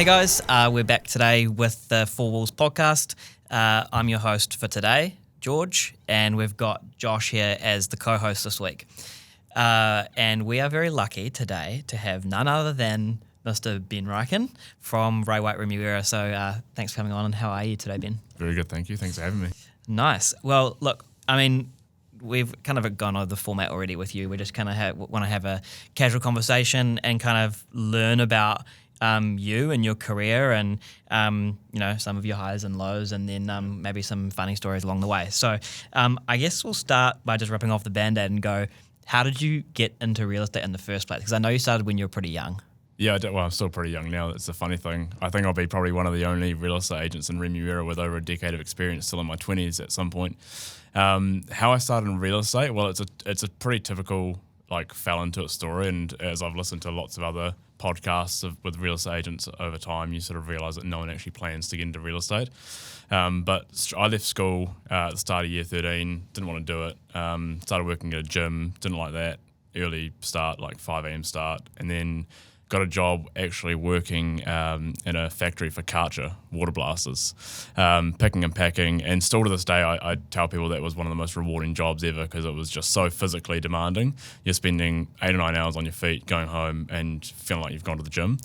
Hey guys, we're back today with the Four Walls podcast. I'm your host for today, George, and we've got Josh here as the co-host this week. And we are very lucky today to have none other than Mr. Ben Ryken from Ray White Remuera. So thanks for coming on, and how are you today, Ben? Very good, thank you. Thanks for having me. Nice. Well, look, I mean, we've kind of gone over the format already with you. We just kind of want to have a casual conversation and kind of learn about you and your career and, some of your highs and lows, and then maybe some funny stories along the way. So I guess we'll start by just ripping off the Band-Aid and go, how did you get into real estate in the first place? Because I know you started when you were pretty young. Yeah, I'm still pretty young now. That's the funny thing. I think I'll be probably one of the only real estate agents in Remuera with over a decade of experience, still in my 20s at some point. How I started in real estate, well, it's a pretty typical fell into it story, and as I've listened to lots of other podcasts with real estate agents over time, you sort of realise that no one actually plans to get into real estate. But I left school at the start of year 13, didn't want to do it, started working at a gym, didn't like that, early start, 5 a.m. start, and then got a job actually working in a factory for Karcher, water blasters, picking and packing. And still to this day, I tell people that was one of the most rewarding jobs ever because it was just so physically demanding. You're spending 8 or 9 hours on your feet, going home and feeling like you've gone to the gym.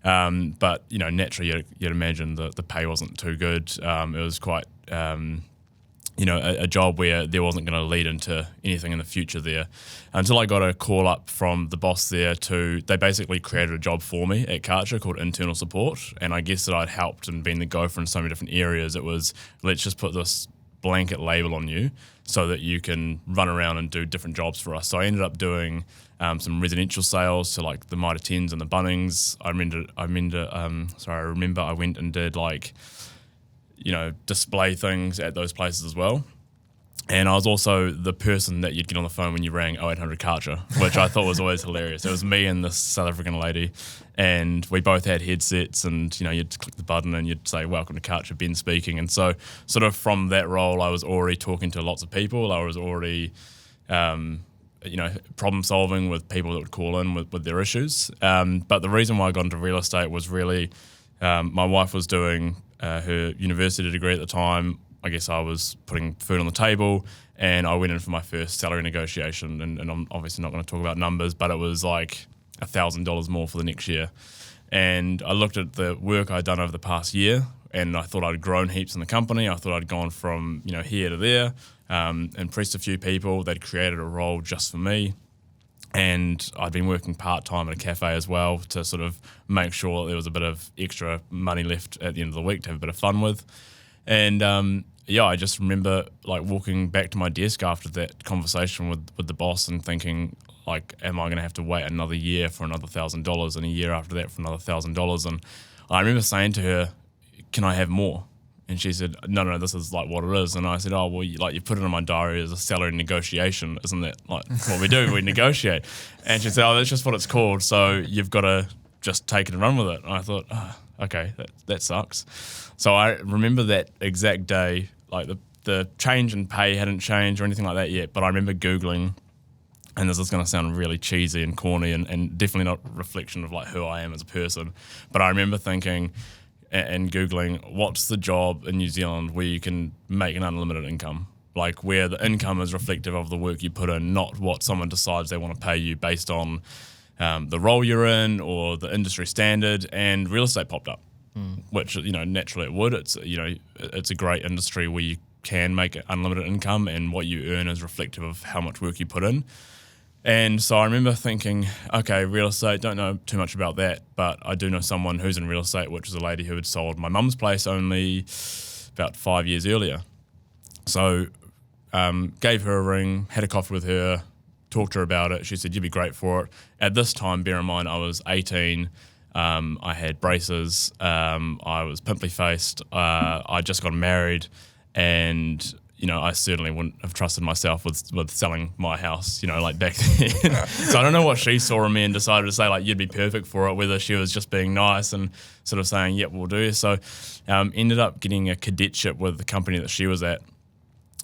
But, naturally you'd imagine the pay wasn't too good. It was quite... a job where there wasn't going to lead into anything in the future there, until I got a call up from the boss there they basically created a job for me at Karcher called internal support. And I guess that I'd helped and been the gopher in so many different areas. It was, let's just put this blanket label on you so that you can run around and do different jobs for us. So I ended up doing some residential sales to the Mitre 10s and the Bunnings. I remember I went and did display things at those places as well. And I was also the person that you'd get on the phone when you rang 0800 Karcher, which I thought was always hilarious. It was me and this South African lady, and we both had headsets, and you'd click the button and you'd say, "Welcome to Karcher, Ben speaking." And so sort of from that role, I was already talking to lots of people. I was already problem solving with people that would call in with their issues. But the reason why I got into real estate was really my wife was doing her university degree at the time. I guess I was putting food on the table, and I went in for my first salary negotiation, and I'm obviously not going to talk about numbers, but it was $1,000 more for the next year. And I looked at the work I'd done over the past year, and I thought I'd grown heaps in the company. I thought I'd gone from here to there, impressed a few people. They'd created a role just for me. And I'd been working part-time at a cafe as well to sort of make sure there was a bit of extra money left at the end of the week to have a bit of fun with. And I just remember walking back to my desk after that conversation with the boss and thinking, am I going to have to wait another year for another $1,000 and a year after that for another $1,000? And I remember saying to her, "Can I have more?" And she said, no, this is what it is. And I said, oh, well, you put it in my diary as a salary negotiation. Isn't that what we do? We negotiate. And she said, oh, that's just what it's called. So you've got to just take it and run with it. And I thought, okay, that sucks. So I remember that exact day, the change in pay hadn't changed or anything like that yet. But I remember Googling, and this is going to sound really cheesy and corny and definitely not a reflection of who I am as a person. But I remember thinking, and Googling, what's the job in New Zealand where you can make an unlimited income? Where the income is reflective of the work you put in, not what someone decides they want to pay you based on the role you're in or the industry standard. And real estate popped up, which, naturally it would. It's, it's a great industry where you can make unlimited income, and what you earn is reflective of how much work you put in. And so I remember thinking, okay, real estate, don't know too much about that, but I do know someone who's in real estate, which is a lady who had sold my mum's place only about 5 years earlier. So gave her a ring, had a coffee with her, talked to her about it. She said, you'd be great for it. At this time, bear in mind, I was 18. I had braces. I was pimply-faced. I just got married, and I certainly wouldn't have trusted myself with selling my house, back then. So I don't know what she saw in me and decided to say, you'd be perfect for it, whether she was just being nice and sort of saying, yep, we'll do. So ended up getting a cadetship with the company that she was at.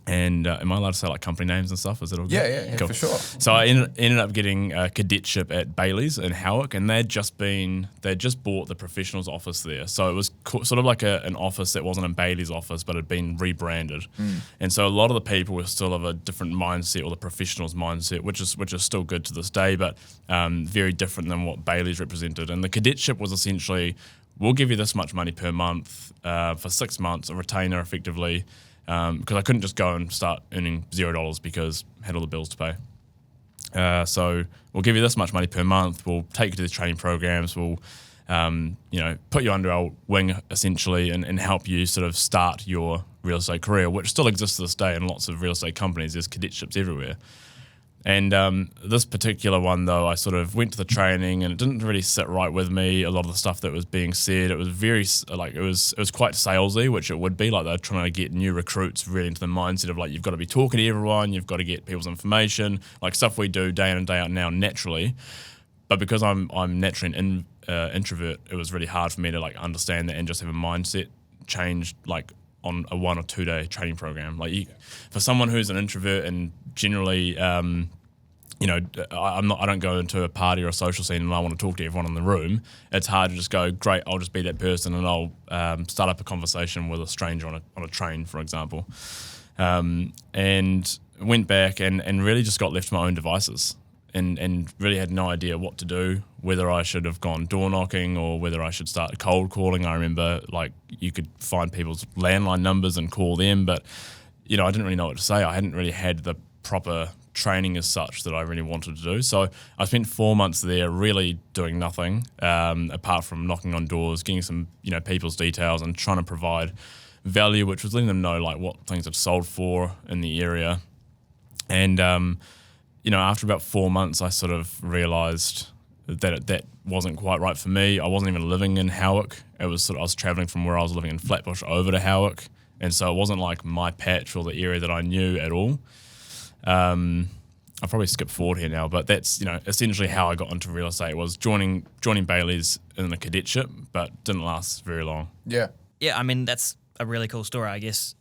And am I allowed to say like company names and stuff? Is it all good? Yeah, Cool. for sure. So I ended up getting a cadetship at Bailey's in Howick, and they'd just bought the professionals office there. So it was sort of like an office that wasn't a Bailey's office, but had been rebranded. And so a lot of the people were still of a different mindset, or the professionals mindset, which is still good to this day, but very different than what Bailey's represented. And the cadetship was essentially, we'll give you this much money per month for 6 months, a retainer effectively. Because I couldn't just go and start earning $0 because I had all the bills to pay. So we'll give you this much money per month. We'll take you to these training programs. We'll, put you under our wing essentially and help you sort of start your real estate career, which still exists to this day in lots of real estate companies. There's cadetships everywhere. And this particular one, though, I sort of went to the training and it didn't really sit right with me. A lot of the stuff that was being said, it was very it was quite salesy, which it would be. Like they're trying to get new recruits really into the mindset of like you've got to be talking to everyone, you've got to get people's information, like stuff we do day in and day out now naturally. But because I'm naturally an introvert, it was really hard for me to like understand that and just have a mindset change like on a 1 or 2 day training program. Like for someone who's an introvert and generally, I don't go into a party or a social scene and I want to talk to everyone in the room. It's hard to just go, great, I'll just be that person and I'll start up a conversation with a stranger on a train, for example. And went back and really just got left to my own devices and really had no idea what to do, whether I should have gone door knocking or whether I should start cold calling. I remember like you could find people's landline numbers and call them, but I didn't really know what to say. I hadn't really had the proper training as such that I really wanted to do. So I spent 4 months there really doing nothing apart from knocking on doors, getting some people's details and trying to provide value, which was letting them know like what things had sold for in the area. And after about 4 months, I sort of realised that wasn't quite right for me. I wasn't even living in Howick. It was I was travelling from where I was living in Flatbush over to Howick, and so it wasn't like my patch or the area that I knew at all. I'll probably skip forward here now, but that's essentially how I got into real estate, was joining Bailey's in a cadetship, but didn't last very long. Yeah. Yeah, I mean, that's a really cool story, I guess.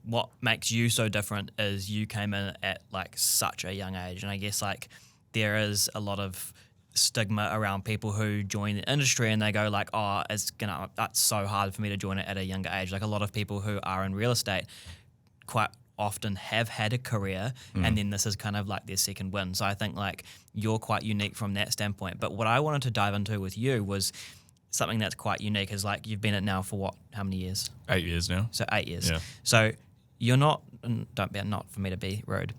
What makes you so different is you came in at like such a young age, and I guess like there is a lot of stigma around people who join the industry and they go like, oh, that's so hard for me to join it at a younger age. Like a lot of people who are in real estate quite often have had a career and then this is kind of like their second win. So I think like you're quite unique from that standpoint. But what I wanted to dive into with you was something that's quite unique is like you've been at now for how many years? 8 years now. So 8 years. Yeah. So you're not, and don't be not for me to be rude,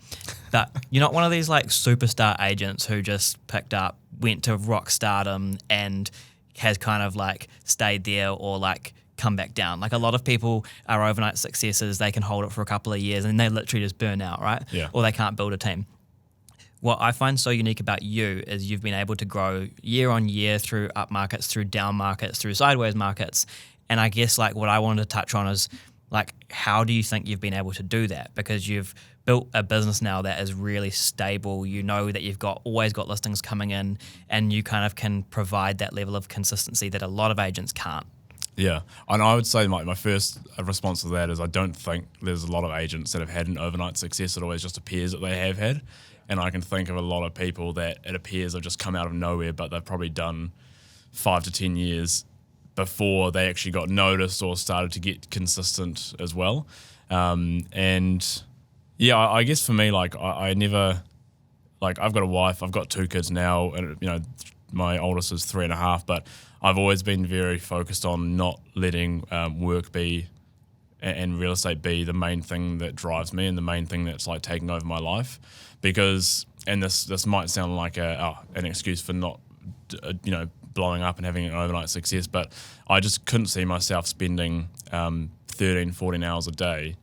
but you're not one of these like superstar agents who just picked up, went to rock stardom and has kind of like stayed there or like come back down. Like a lot of people are overnight successes. They can hold it for a couple of years and they literally just burn out, right? Yeah. Or they can't build a team. What I find so unique about you is you've been able to grow year on year through up markets, through down markets, through sideways markets. And I guess like what I wanted to touch on is like, how do you think you've been able to do that? Because you've built a business now that is really stable. You know that you've always got listings coming in and you kind of can provide that level of consistency that a lot of agents can't. Yeah, and I would say my first response to that is I don't think there's a lot of agents that have had an overnight success. It always just appears that they have had. And I can think of a lot of people that it appears have just come out of nowhere, but they've probably done 5 to 10 years before they actually got noticed or started to get consistent as well. And yeah, I guess for me, like I never, like I've got a wife, I've got 2 kids now, and my oldest is 3.5, but I've always been very focused on not letting work be and real estate be the main thing that drives me and the main thing that's like taking over my life. Because, and this might sound like an excuse for not, blowing up and having an overnight success, but I just couldn't see myself spending 13, 14 hours a day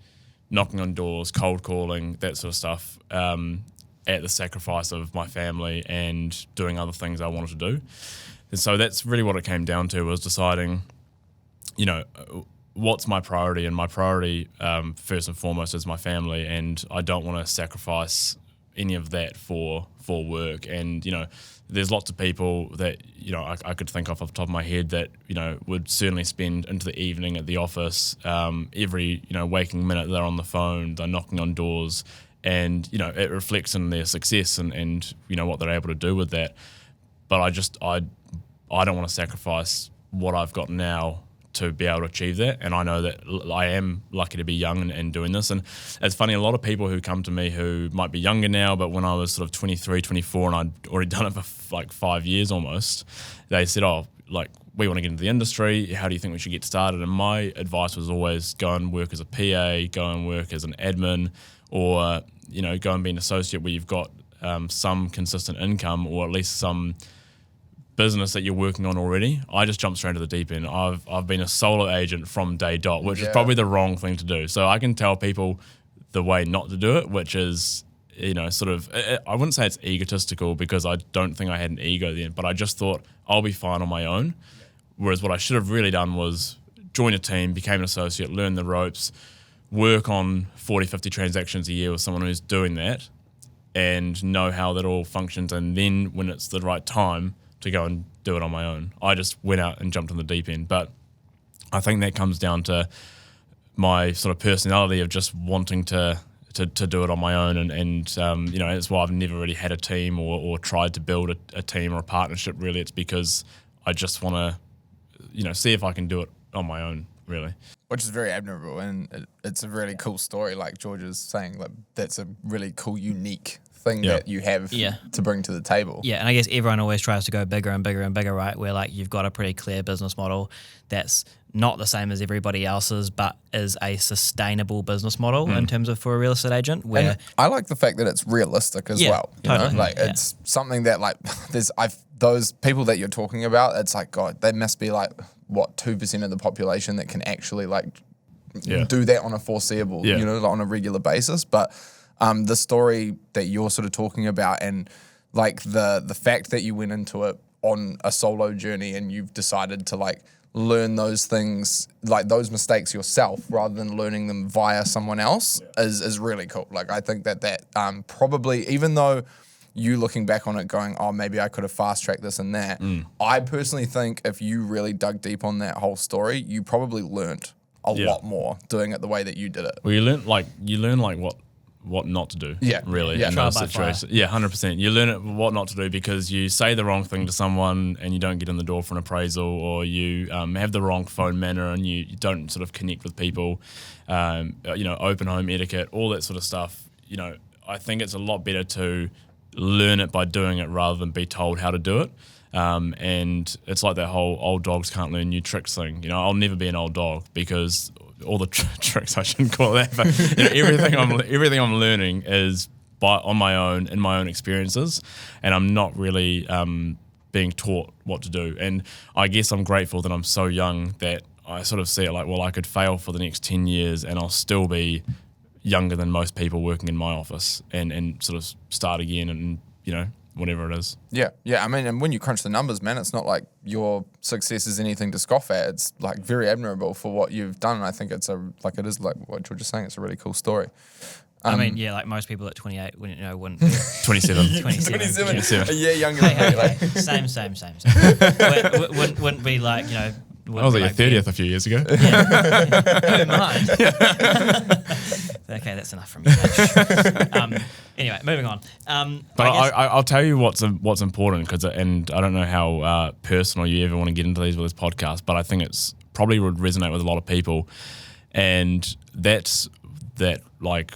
knocking on doors, cold calling, that sort of stuff, at the sacrifice of my family and doing other things I wanted to do. And so that's really what it came down to, was deciding, what's my priority? And my priority, first and foremost, is my family, and I don't want to sacrifice any of that for work. And, there's lots of people that, I could think of off the top of my head that, would certainly spend into the evening at the office. Every, waking minute they're on the phone, they're knocking on doors, and, it reflects in their success and what they're able to do with that. But I don't want to sacrifice what I've got now to be able to achieve that. And I know that I am lucky to be young and doing this. And it's funny, a lot of people who come to me who might be younger now, but when I was sort of 23, 24 and I'd already done it for like 5 years almost, they said, we want to get into the industry. How do you think we should get started? And my advice was always go and work as a PA, go and work as an admin, or, go and be an associate where you've got some consistent income, or at least some business that you're working on already. I just jumped straight to the deep end. I've been a solo agent from day dot, which is probably the wrong thing to do. So I can tell people the way not to do it, which is, sort of, I wouldn't say it's egotistical because I don't think I had an ego then, but I just thought I'll be fine on my own. Whereas what I should have really done was join a team, became an associate, learn the ropes, work on 40, 50 transactions a year with someone who's doing that and know how that all functions. And then when it's the right time, to go and do it on my own. I just went out and jumped in the deep end. But I think that comes down to my sort of personality of just wanting to do it on my own. And it's why I've never really had a team or tried to build a team or a partnership, really. It's because I just want to, see if I can do it on my own, really. Which is very admirable, and it's a really cool story, like George is saying. Like, that's a really cool, unique thing that you have to bring to the table. Yeah, and I guess everyone always tries to go bigger and bigger and bigger, right? Where like you've got a pretty clear business model that's not the same as everybody else's, but is a sustainable business model in terms of for a real estate agent. Where and I like the fact that it's realistic as well. Totally. Like it's something that like those people that you're talking about. It's like, God, they must be like 2% of the population that can actually like do that on a foreseeable, on a regular basis, but. The story that you're sort of talking about, and like the fact that you went into it on a solo journey and you've decided to like learn those things, like those mistakes yourself rather than learning them via someone else is really cool. Like I think that probably, even though you looking back on it going, oh, maybe I could have fast tracked this and that, I personally think if you really dug deep on that whole story, you probably learned a lot more doing it the way that you did it. Well, you learn what not to do, really, in those situations. Yeah, 100%. You learn what not to do because you say the wrong thing to someone and you don't get in the door for an appraisal, or you have the wrong phone manner and you don't sort of connect with people, open home etiquette, all that sort of stuff. I think it's a lot better to learn it by doing it rather than be told how to do it. And it's like that whole old dogs can't learn new tricks thing. I'll never be an old dog because all the tricks, I shouldn't call it that, but everything I'm learning is on my own, in my own experiences, and I'm not really being taught what to do. And I guess I'm grateful that I'm so young that I sort of see it like, well, I could fail for the next 10 years and I'll still be younger than most people working in my office and sort of start again and, whatever it is. Yeah. I mean, and when you crunch the numbers, man, it's not like your success is anything to scoff at. It's like very admirable for what you've done. And I think it is like what George is saying. It's a really cool story. I mean, like most people at 28 wouldn't 27. 27. A year younger than me. Like. Same. Wouldn't be like, I was at your 30th a few years ago. Oh, mine. Okay, that's enough from you. Anyway, moving on. But I'll tell you what's important, and I don't know how personal you ever want to get into these with this podcast, but I think it's probably would resonate with a lot of people, and that's that like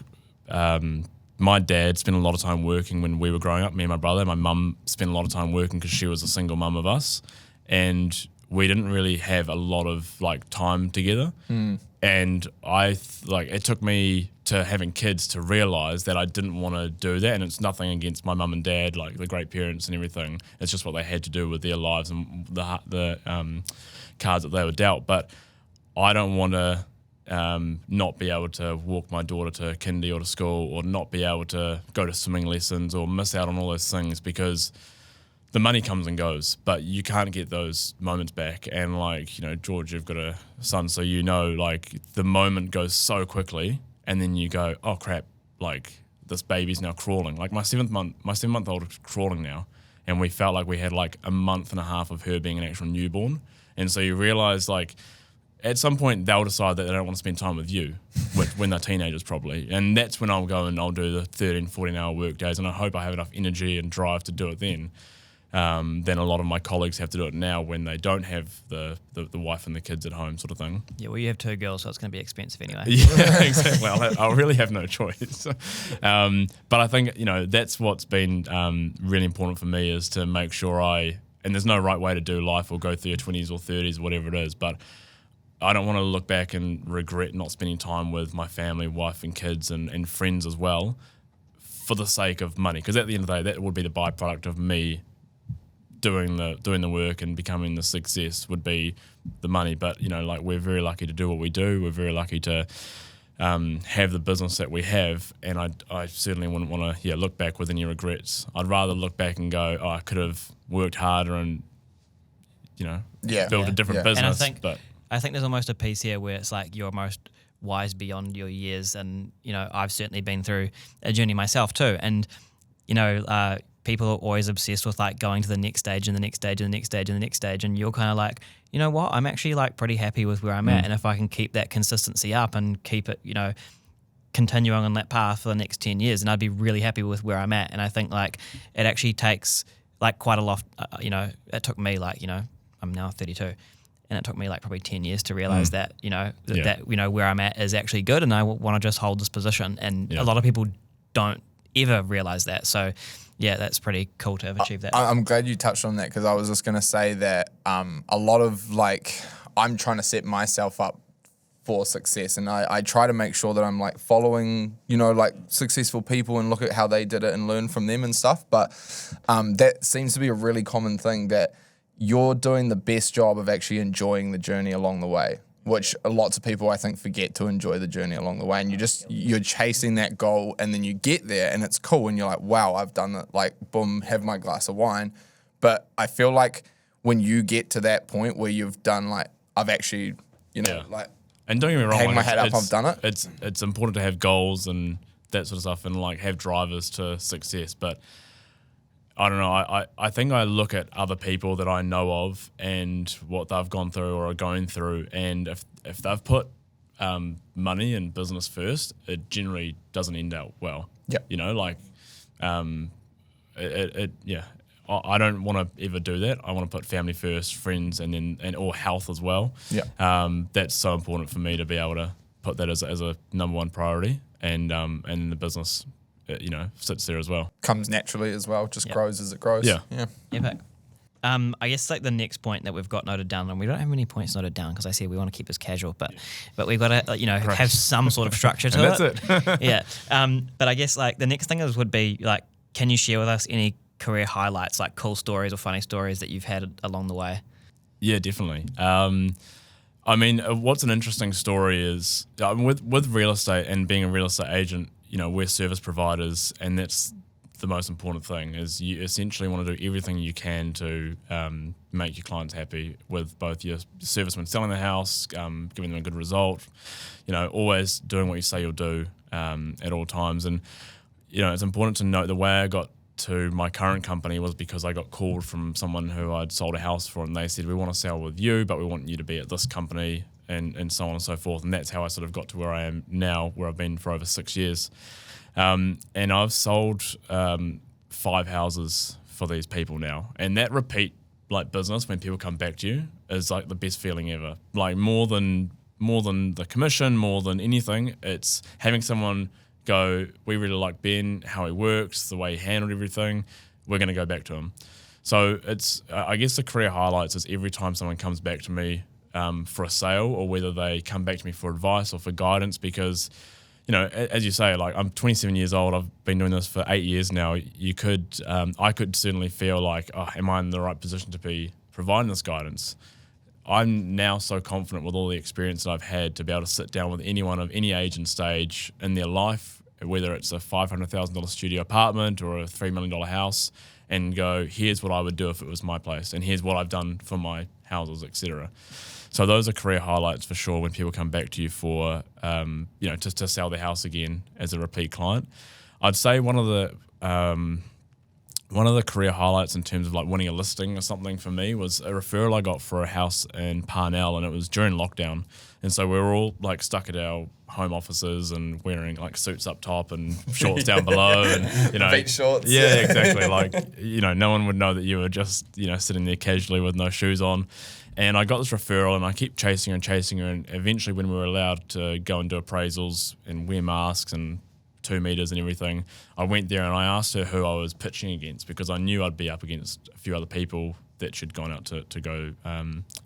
my dad spent a lot of time working when we were growing up, me and my brother. My mum spent a lot of time working because she was a single mum of us, and we didn't really have a lot of like time together. And it took me to having kids to realize that I didn't want to do that. And it's nothing against my mum and dad, like the great parents and everything. It's just what they had to do with their lives and the cards that they were dealt. But I don't want to not be able to walk my daughter to kindy or to school, or not be able to go to swimming lessons, or miss out on all those things because the money comes and goes, but you can't get those moments back. And like, George, you've got a son, so like the moment goes so quickly, and then you go, oh crap, like this baby's now crawling. Like my 7-month-old is crawling now, and we felt like we had like a month and a half of her being an actual newborn. And so you realise like at some point they'll decide that they don't want to spend time with you when they're teenagers probably. And that's when I'll go and I'll do the 13, 14-hour work days, and I hope I have enough energy and drive to do it then. Then a lot of my colleagues have to do it now when they don't have the wife and the kids at home sort of thing. Yeah, well, you have 2 girls, so it's going to be expensive anyway. Yeah, exactly. I'll really have no choice. But I think, that's what's been really important for me is to make sure and there's no right way to do life or go through your 20s or 30s, whatever it is, but I don't want to look back and regret not spending time with my family, wife and kids and friends as well for the sake of money. Because at the end of the day, that would be the byproduct of me doing the work and becoming the success would be the money. But we're very lucky to do what we do. We're very lucky to have the business that we have, and I certainly wouldn't want to look back with any regrets. I'd rather look back and go, I could have worked harder and built a different business. And I think there's almost a piece here where it's like you're most wise beyond your years, and I've certainly been through a journey myself too, and people are always obsessed with like going to the next stage and the next stage and the next stage and the next stage. And you're kind of like, you know what? I'm actually like pretty happy with where I'm at. And if I can keep that consistency up and keep it, continuing on that path for the next 10 years, and I'd be really happy with where I'm at. And I think like it actually takes like quite a lot, it took me like, I'm now 32. And it took me like probably 10 years to realize that, that where I'm at is actually good. And I want to just hold this position. And a lot of people don't ever realize that. So yeah, that's pretty cool to have achieved that. I'm glad you touched on that, because I was just going to say that a lot of like, I'm trying to set myself up for success, and I try to make sure that I'm like following, like successful people and look at how they did it and learn from them and stuff. But that seems to be a really common thing, that you're doing the best job of actually enjoying the journey along the way, which lots of people I think forget to enjoy the journey along the way. And you're chasing that goal, and then you get there and it's cool and you're like, wow, I've done it, like boom, have my glass of wine. But I feel like when you get to that point where you've done like, I've actually, like, and don't get me wrong, hang my head up, I've done it. It's important to have goals and that sort of stuff, and like have drivers to success. But I don't know. I think I look at other people that I know of and what they've gone through or are going through, and if they've put money and business first, it generally doesn't end out well. Yeah. I don't want to ever do that. I want to put family first, friends, and or health as well. Yeah. That's so important for me to be able to put that as a number one priority, and the business, sits there as well. Comes naturally as well, just grows as it grows. Yeah. Epic. I guess like the next point that we've got noted down, and we don't have many points noted down because I said we want to keep this casual, but we've got to have some sort of structure to and it. That's it. Yeah. But I guess like the next thing would be like, can you share with us any career highlights, like cool stories or funny stories that you've had along the way? Yeah, definitely. I mean, what's an interesting story is with real estate and being a real estate agent, we're service providers, and that's the most important thing. Is you essentially want to do everything you can to make your clients happy with both your service when selling the house, giving them a good result, always doing what you say you'll do at all times. And it's important to note the way I got to my current company was because I got called from someone who I'd sold a house for, and they said, we want to sell with you, but we want you to be at this company, and so on and so forth. And that's how I sort of got to where I am now, where I've been for over 6 years. And I've sold 5 houses for these people now. And that repeat like business, when people come back to you, is like the best feeling ever. Like more than the commission, more than anything, it's having someone go, we really like Ben, how he works, the way he handled everything, we're going to go back to him. So it's, I guess the career highlights is every time someone comes back to me for a sale, or whether they come back to me for advice or for guidance, because, as you say, like I'm 27 years old, I've been doing this for 8 years now. I could certainly feel like, am I in the right position to be providing this guidance? I'm now so confident with all the experience that I've had to be able to sit down with anyone of any age and stage in their life, whether it's a $500,000 studio apartment or a $3 million house, and go, here's what I would do if it was my place, and here's what I've done for my houses, etc. So those are career highlights for sure when people come back to you for, to sell their house again as a repeat client. I'd say one of the career highlights in terms of like winning a listing or something for me was a referral I got for a house in Parnell, and it was during lockdown. And so we were all like stuck at our home offices and wearing like suits up top and shorts down below, and beach shorts. Yeah, exactly. Like, no one would know that you were just, sitting there casually with no shoes on. And I got this referral, and I kept chasing her, and eventually when we were allowed to go and do appraisals and wear masks and 2 meters and everything, I went there and I asked her who I was pitching against, because I knew I'd be up against a few other people that she'd gone out to go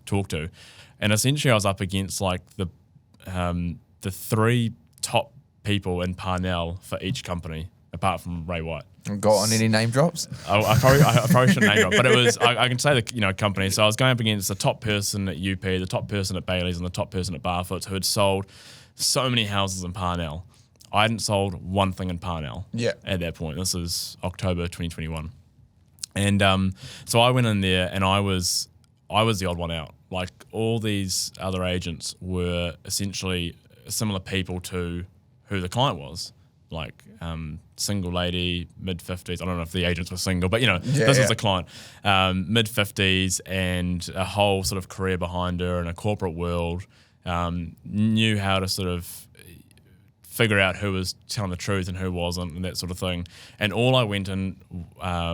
talk to. And essentially I was up against like the 3 top people in Parnell for each company, apart from Ray White. Got on any name drops? I probably shouldn't name drop, but it was, I can say the company. So I was going up against the top person at UP, the top person at Bailey's, and the top person at Barfoot's, who had sold so many houses in Parnell. I hadn't sold one thing in Parnell at that point. This is October 2021. And so I went in there, and I was the odd one out. Like, all these other agents were essentially similar people to who the client was. Like, single lady, mid-50s. I don't know if the agents were single, but, this was the client. Mid-50s, and a whole sort of career behind her in a corporate world. Knew how to sort of figure out who was telling the truth and who wasn't, and that sort of thing. And all I went in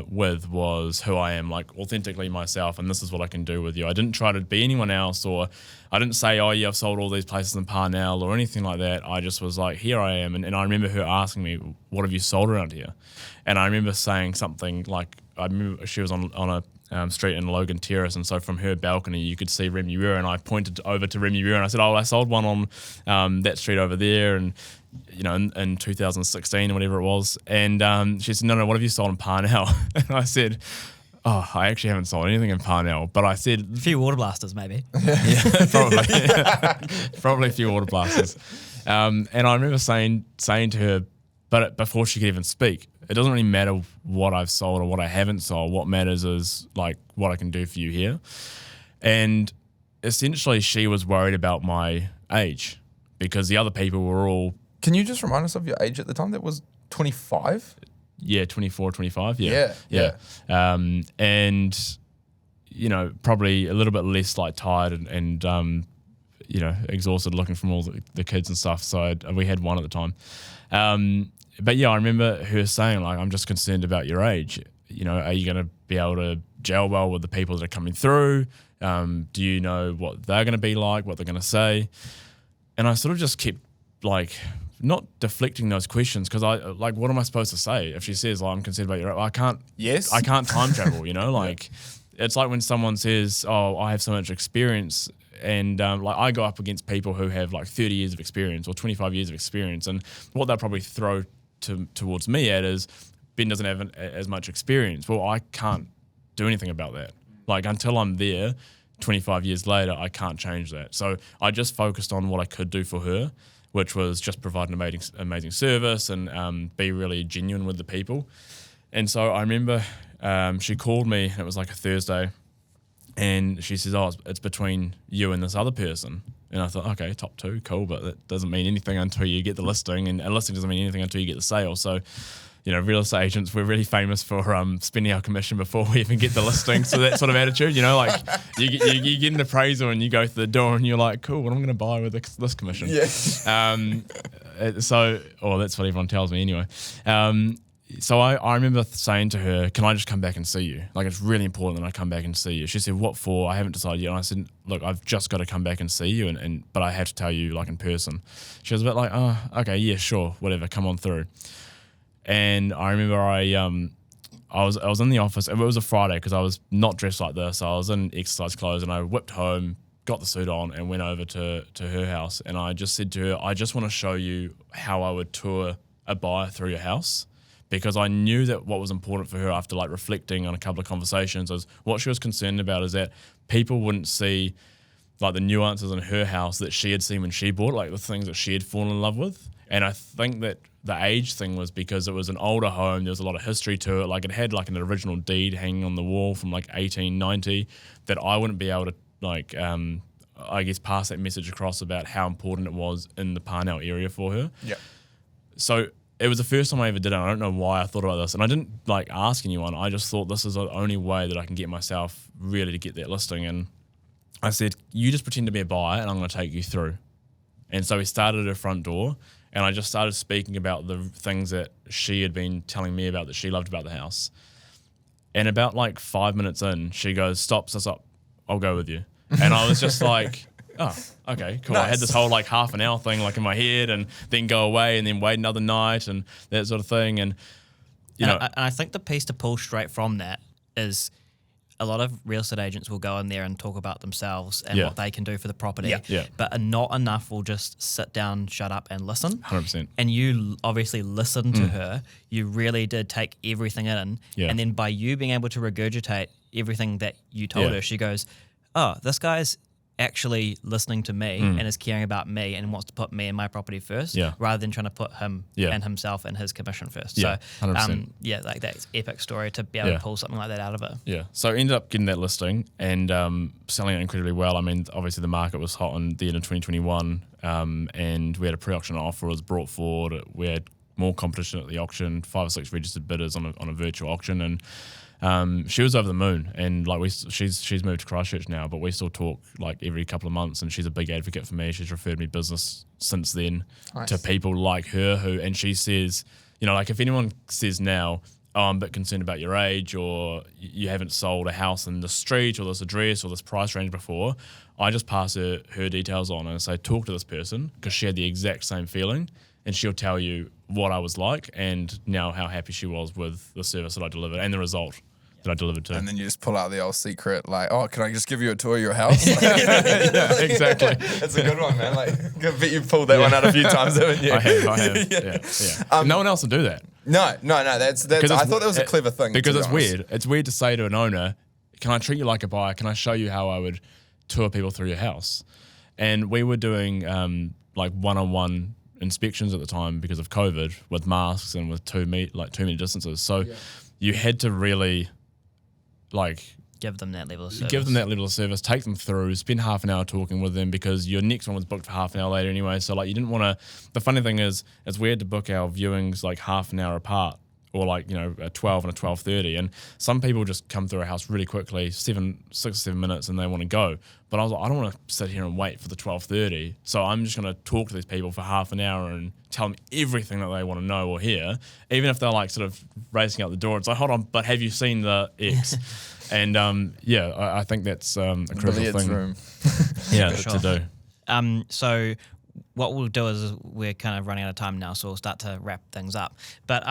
with was who I am, like authentically myself, and this is what I can do with you. I didn't try to be anyone else, or I didn't say, oh yeah, I've sold all these places in Parnell or anything like that. I just was like, here I am. And I remember her asking me, what have you sold around here? And I remember saying something like, I remember she was on a street in Logan Terrace, and so from her balcony you could see Remuera, and I pointed over to Remuera and I said, oh, I sold one on that street over there, and in 2016 or whatever it was. And she said, no, what have you sold in Parnell? And I said, oh, I actually haven't sold anything in Parnell, but I said, a few water blasters maybe. Yeah, probably. Probably a few water blasters. And I remember saying to her, but before she could even speak, it doesn't really matter what I've sold or what I haven't sold. What matters is like what I can do for you here. And essentially she was worried about my age, because the other people were all... Can you just remind us of your age at the time? That was 25? Yeah, 24, 25. Yeah. And, probably a little bit less like tired and exhausted looking from all the kids and stuff. So we had one at the time. But yeah, I remember her saying, like, I'm just concerned about your age. Are you going to be able to gel well with the people that are coming through? Do you know what they're going to be like, what they're going to say? And I sort of just kept, like, not deflecting those questions, because what am I supposed to say if she says, I'm concerned about your age? I can't time travel, like it's like when someone says, oh, I have so much experience. And I go up against people who have like 30 years of experience or 25 years of experience, and what they'll probably throw towards me at is, Ben doesn't have as much experience. Well, I can't do anything about that. Like, until I'm there 25 years later, I can't change that. So I just focused on what I could do for her, which was just provide an amazing service and be really genuine with the people. And so I remember she called me, and it was like a Thursday, and she says, oh, it's between you and this other person. And I thought, okay, top 2, cool, but that doesn't mean anything until you get the listing, and a listing doesn't mean anything until you get the sale. So, real estate agents, we're really famous for spending our commission before we even get the listing. So that sort of attitude, like you get an appraisal and you go through the door and you're like, cool, what am I going to buy with this commission? Yes. That's what everyone tells me anyway. So I remember saying to her, can I just come back and see you? Like, it's really important that I come back and see you. She said, what for? I haven't decided yet. And I said, look, I've just got to come back and see you, but I have to tell you, like, in person. She was a bit like, oh, okay, yeah, sure, whatever, come on through. And I remember I was in the office. It was a Friday, because I was not dressed like this. I was in exercise clothes, and I whipped home, got the suit on, and went over to her house. And I just said to her, I just want to show you how I would tour a buyer through your house. Because I knew that what was important for her, after like reflecting on a couple of conversations, was what she was concerned about is that people wouldn't see like the nuances in her house that she had seen when she bought, like the things that she had fallen in love with. And I think that the age thing was because it was an older home. There was a lot of history to it. Like, it had like an original deed hanging on the wall from like 1890 that I wouldn't be able to like, I guess, pass that message across about how important it was in the Parnell area for her. Yeah. So it was the first time I ever did it. I don't know why I thought about this, and I didn't like ask anyone. I just thought this is the only way that I can get myself really to get that listing. And I said, you just pretend to be a buyer, and I'm going to take you through. And so we started at her front door, and I just started speaking about the things that she had been telling me about that she loved about the house. And about like 5 minutes in, she goes, stop, I'll go with you. And I was just like, oh, okay, cool. Nice. I had this whole like half an hour thing like in my head, and then go away and then wait another night and that sort of thing. And, I think the piece to pull straight from that is a lot of real estate agents will go in there and talk about themselves and what they can do for the property. Yeah. But not enough will just sit down, shut up and listen. 100%. And you obviously listened to her. You really did take everything in. Yeah. And then by you being able to regurgitate everything that you told her, she goes, oh, this guy's actually listening to me and is caring about me and wants to put me and my property first rather than trying to put him and himself and his commission first. Yeah, so 100%. like that's epic story to be able to pull something like that out of it. Yeah. So I ended up getting that listing and selling it incredibly well. I mean, obviously the market was hot in the end of 2021 and we had a pre-auction offer was brought forward. We had more competition at the auction, 5 or 6 registered bidders on a virtual auction, and she was over the moon, and like she's moved to Christchurch now, but we still talk like every couple of months, and she's a big advocate for me. She's referred me business since then to people like her and she says, like if anyone says now, oh, I'm a bit concerned about your age or you haven't sold a house in this street or this address or this price range before, I just pass her details on and say, talk to this person because she had the exact same feeling, and she'll tell you what I was like and now how happy she was with the service that I delivered and the result that I delivered to. And then you just pull out the old secret, like, oh, can I just give you a tour of your house? Yeah, exactly. That's a good one, man. Like, I bet you've pulled that one out a few times, haven't you? I have. Yeah. No one else will do that. No. That's. I thought that was a clever thing. Because it's weird. It's weird to say to an owner, can I treat you like a buyer? Can I show you how I would tour people through your house? And we were doing like one-on-one inspections at the time because of COVID with masks and with 2 meter distances. So you had to really give them that level of service. Take them through, spend half an hour talking with them because your next one was booked for half an hour later anyway. So like you didn't want to. The funny thing is, it's weird to book our viewings like half an hour apart, or like a 12 and a 12:30. And some people just come through a house really quickly, 6 or 7 minutes, and they want to go. But I was like, I don't want to sit here and wait for the 12:30. So I'm just going to talk to these people for half an hour and tell them everything that they want to know or hear, even if they're like sort of racing out the door. It's like, hold on, but have you seen the X? And I think that's a critical thing. Room. To do. So what we'll do is we're kind of running out of time now, so we'll start to wrap things up. But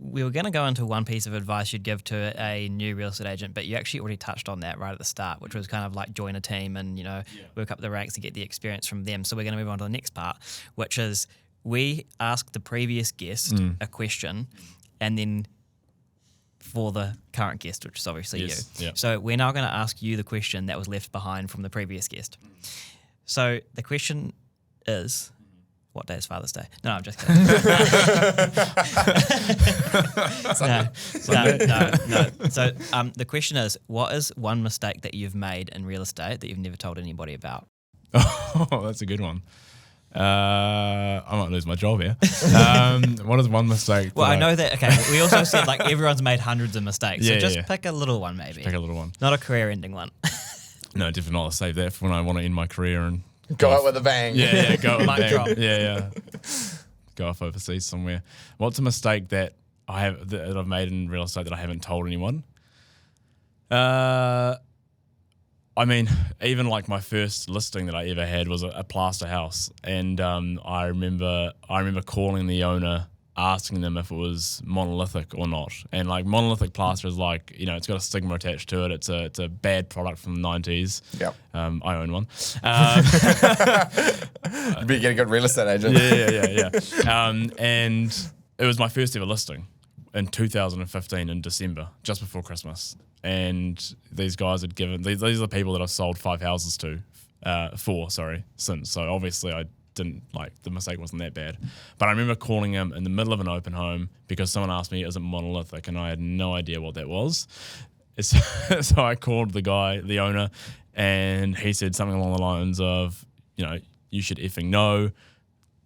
we were going to go into one piece of advice you'd give to a new real estate agent, but you actually already touched on that right at the start, which was kind of like join a team and, work up the ranks and get the experience from them. So we're going to move on to the next part, which is we ask the previous guest a question and then for the current guest, which is obviously you. Yeah. So we're now going to ask you the question that was left behind from the previous guest. So the question is, what day is Father's Day? No, I'm just kidding. No. So the question is, what is one mistake that you've made in real estate that you've never told anybody about? Oh, that's a good one. I might lose my job here. What is one mistake? Well, I know that. Okay, we also said like everyone's made hundreds of mistakes. So just pick a little one, maybe. Pick a little one. Not a career-ending one. No, definitely not. I'll save that for when I want to end my career and go out with a bang. Yeah, go out with a bang. Drop. Yeah. Go off overseas somewhere. What's a mistake that I've made in real estate that I haven't told anyone? I mean, even like my first listing that I ever had was a plaster house, and I remember calling the owner, asking them if it was monolithic or not. And like monolithic plaster is like, it's got a stigma attached to it. It's a bad product from the 90s. Yep. I own one. Be getting a good real estate agent. Yeah. And it was my first ever listing in 2015 in December, just before Christmas. And these guys had given, these are the people that I've sold 5 houses to, since. So obviously I didn't, the mistake wasn't that bad. But I remember calling him in the middle of an open home because someone asked me, is it monolithic? And I had no idea what that was. So I called the owner, and he said something along the lines of, you should effing know,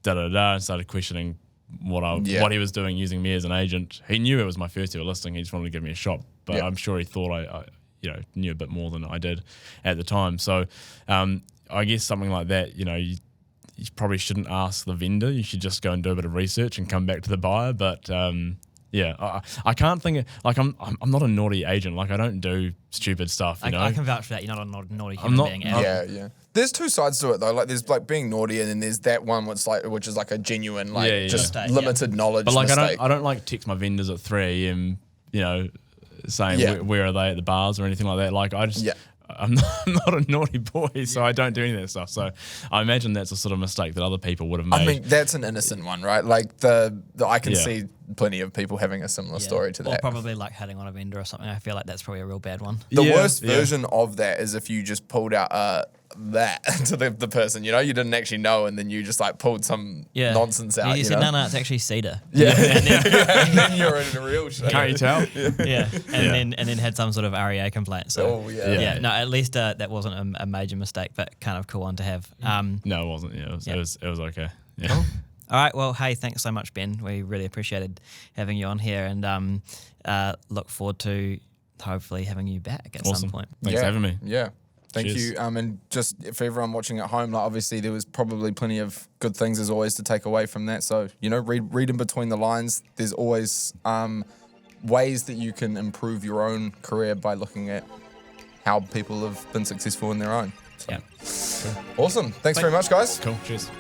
and started questioning what he was doing using me as an agent. He knew it was my first ever listing. He just wanted to give me a shot, but I'm sure he thought I knew a bit more than I did at the time. So I guess something like that, you probably shouldn't ask the vendor. You should just go and do a bit of research and come back to the buyer. But I can't think I'm not a naughty agent. Like I don't do stupid stuff. I can vouch for that. You're not a naughty human being. Yeah. There's two sides to it though. Like there's like being naughty, and then there's that one which is like a genuine just limited knowledge. But like mistake. I don't like text my vendors at 3 a.m. Saying where are they at the bars or anything like that. Like I just. I'm not a naughty boy, so I don't do any of that stuff. So I imagine that's a sort of mistake that other people would have made. I mean, that's an innocent one, right? Like the I can see plenty of people having a similar story to that. Or probably like hitting on a vendor or something. I feel like that's probably a real bad one. The worst version of that is if you just pulled out that to the person, you didn't actually know, and then you just like pulled some nonsense out. You said, no, it's actually cedar. Yeah. And then you're in a real shit. Can't you tell? And then had some sort of REA complaint. So no, at least that wasn't a major mistake, but kind of cool one to have. No, it wasn't. Yeah, it was okay. Yeah. Cool. All right. Well, hey, thanks so much, Ben. We really appreciated having you on here, and look forward to hopefully having you back at some point. Thanks for having me. Yeah. Thank Cheers. you. And just for everyone watching at home, like obviously there was probably plenty of good things as always to take away from that. So, read in between the lines. There's always ways that you can improve your own career by looking at how people have been successful in their own. So. Yeah. Awesome. Thanks very much, guys. Cool. Cheers.